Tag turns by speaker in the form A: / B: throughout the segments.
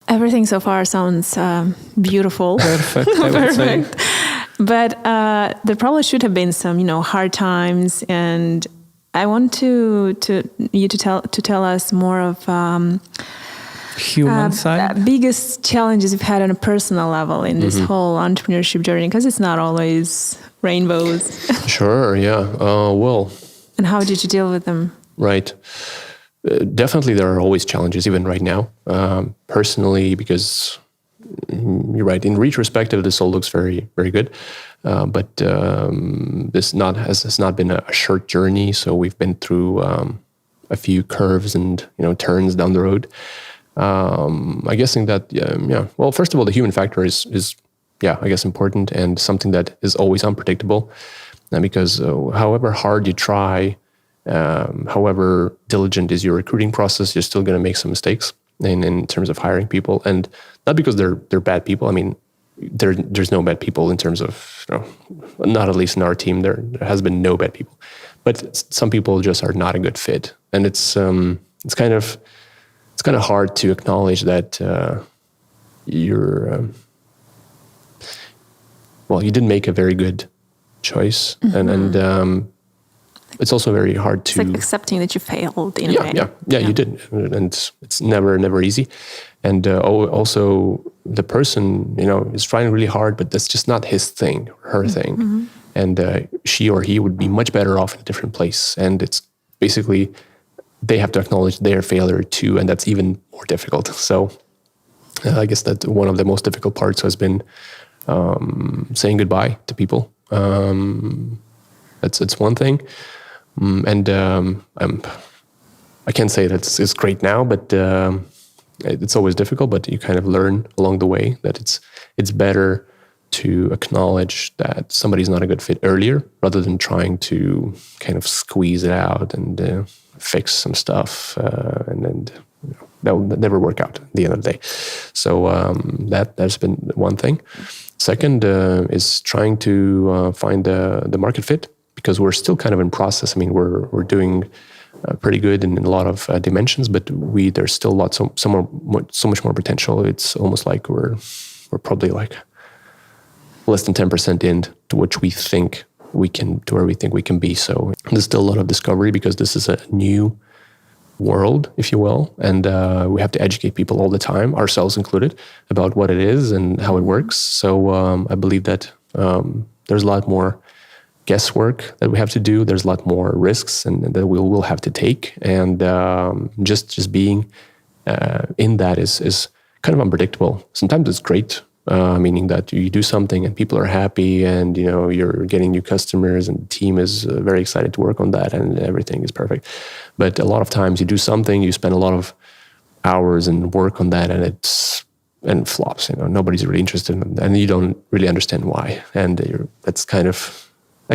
A: Everything so far sounds beautiful.
B: Perfect. I would say.
A: But there probably should have been some, hard times, and I want you to tell us more of
B: human side.
A: Biggest challenges you've had on a personal level in this whole entrepreneurship journey, because it's not always rainbows.
C: Sure. Yeah. Well.
A: And how did you deal with them?
C: Right. Definitely, there are always challenges, even right now. Personally, because you're right. In retrospective, this all looks very, very good. But this has not been a short journey. So we've been through a few curves and turns down the road. I guessing that Well, first of all, the human factor is I guess important, and something that is always unpredictable. Because however hard you try, however diligent is your recruiting process, you're still going to make some mistakes in terms of hiring people, and not because they're bad people. I mean, there's no bad people in terms of not at least in our team. There has been no bad people, but some people just are not a good fit, and it's kind of hard to acknowledge that you didn't make a very good choice, and it's also very hard to...
A: It's like accepting that you failed in a way.
C: Yeah, you did. And it's never easy. And also the person, is trying really hard, but that's just not his thing, her thing. And she or he would be much better off in a different place. And it's basically, they have to acknowledge their failure too, and that's even more difficult. So I guess that one of the most difficult parts has been saying goodbye to people. It's one thing. I can't say that it's great now, but it's always difficult. But you kind of learn along the way that it's better to acknowledge that somebody's not a good fit earlier, rather than trying to kind of squeeze it out and fix some stuff, and then that will never work out at the end of the day. So that's been one thing. Second is trying to find the market fit, because we're still kind of in process. I mean, we're doing pretty good in a lot of dimensions, but there's still so much more potential. It's almost like we're probably like less than 10% in to which we think we can, to where we think we can be. So there's still a lot of discovery, because this is a new world, if you will, and we have to educate people all the time, ourselves included, about what it is and how it works. So I believe that there's a lot more guesswork that we have to do. There's a lot more risks and that we will have to take, and just being in that is kind of unpredictable. Sometimes it's great, meaning that you do something and people are happy, and you're getting new customers, and the team is very excited to work on that, and everything is perfect. But a lot of times you do something, you spend a lot of hours and work on that, and it flops. Nobody's really interested in it, and you don't really understand why, and that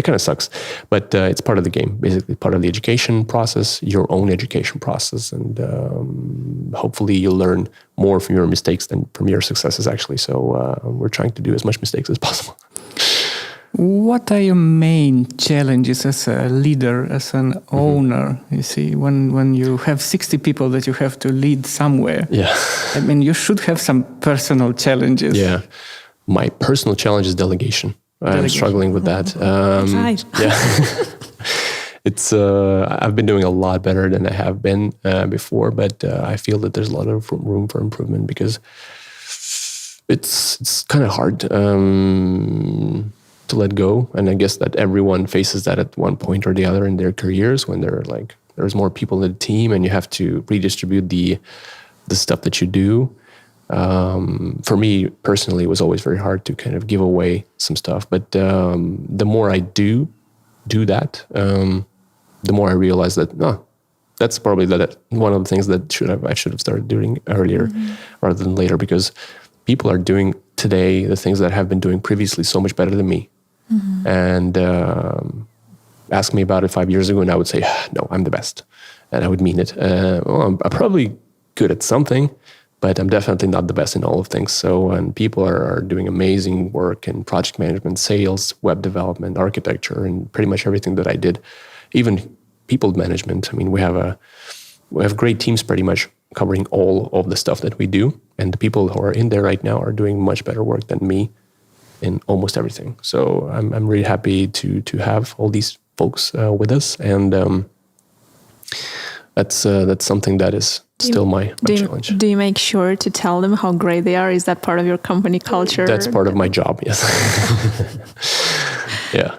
C: kind of sucks. But it's part of the game, basically part of the education process, your own education process. And hopefully you'll learn more from your mistakes than from your successes, actually. So we're trying to do as much mistakes as possible.
B: What are your main challenges as a leader, as an owner? You see, when you have 60 people that you have to lead somewhere, I mean, you should have some personal challenges.
C: Yeah. My personal challenge is delegation. I'm struggling with that.
A: Right.
C: Yeah, it's. I've been doing a lot better than I have been before, but I feel that there's a lot of room for improvement, because it's kind of hard to let go, and I guess that everyone faces that at one point or the other in their careers, when there's more people in the team, and you have to redistribute the stuff that you do. For me personally, it was always very hard to kind of give away some stuff. But the more I do that, the more I realize that that's probably one of the things that I should have started doing earlier rather than later, because people are doing today the things that I have been doing previously so much better than me. And ask me about it 5 years ago, and I would say, no, I'm the best. And I would mean it. I'm probably good at something, but I'm definitely not the best in all of things. So, and people are doing amazing work in project management, sales, web development, architecture, and pretty much everything that I did, even people management. I mean, we have have great teams pretty much covering all of the stuff that we do. And the people who are in there right now are doing much better work than me in almost everything. So I'm really happy to have all these folks with us. And that's something that is still my challenge.
A: Do you make sure to tell them how great they are? Is that part of your company culture?
C: That's part of my job, yes. Yeah.